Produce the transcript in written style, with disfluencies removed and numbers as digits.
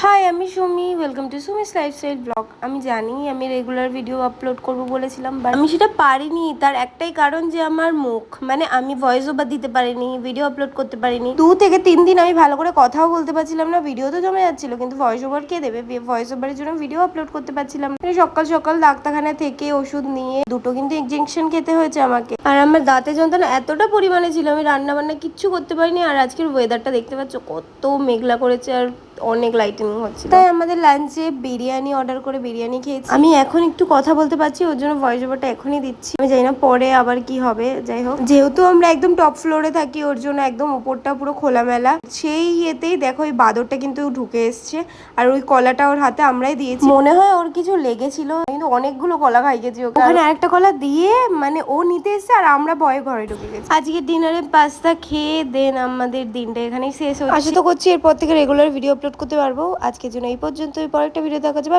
High, আমি Sumi. Welcome to Sumi's lifestyle blog. আমি জানি আমি রেগুলার ভিডিও আপলোড করব বলেছিলাম, বাট আমি সেটা পারিনি। তার একটাই কারণ যে আমার মুখ, মানে আমি ভয়েস ওভার দিতে পারিনি, ভিডিও আপলোড করতে পারিনি। 2 থেকে 3 দিন আমি ভালো করে কথাও বলতে পারছিলাম না। ভিডিও তো জমে যাচ্ছিল, কিন্তু ভয়েস ওভার কে দেবে? ভয়েস ওভারের জন্য ভিডিও আপলোড করতে পারছিলাম না। সকাল সকাল ডাক্তারখানা থেকে ওষুধ নিয়ে দুটো কিন্তু ইনজেকশন খেতে হয়েছে আমাকে। আর আমার দাঁতে যন্ত্রণা এতটা পরিমাণে ছিল, আমি রান্না বান্না কিচ্ছু করতে পারিনি। আর আজকের ওয়েদারটা দেখতে পাচ্ছ, কত মেঘলা করেছে আর অনেক লাইটিনিং হচ্ছে। তাই আমাদের লাঞ্চে বিরিয়ানি অর্ডার করে বিরিয়ানি খেয়েছি। আমি এখন একটু কথা বলতে পারছি, ওর জন্য ভয়েস ওভারটা এখনই দিচ্ছি। আমি জানি না পরে আবার কি হবে। যাই হোক, যেহেতু আমরা একদম টপ ফ্লোরে থাকি, ওর জন্য একদম উপরটা পুরো খোলামেলা। সেই ইয়েতেই দেখো, ওই বাদরটা কিন্তু ঢুকে এসছে। আর ওই কলাটা ওর হাতে আমরাই দিয়েছি। মনে হয় ওর কিছু লেগেছিল, কিন্তু অনেকগুলো কলা খাই গেছি ওখানে। আরেকটা কলা দিয়ে মানে ও নিতে এসছে, আর আমরা ভয়ে ঘরে ঢুকে গেছি। আজকে ডিনারে পাস্তা খেয়ে দেন আমাদের দিনটা এখানেই শেষ হচ্ছে। আশা তো করছি এরপর থেকে রেগুলার ভিডিও আপলোড করতে পারবো। আজকের জন্য এই পর্যন্তই। পরের একটা ভিডিও দেখা যাবে।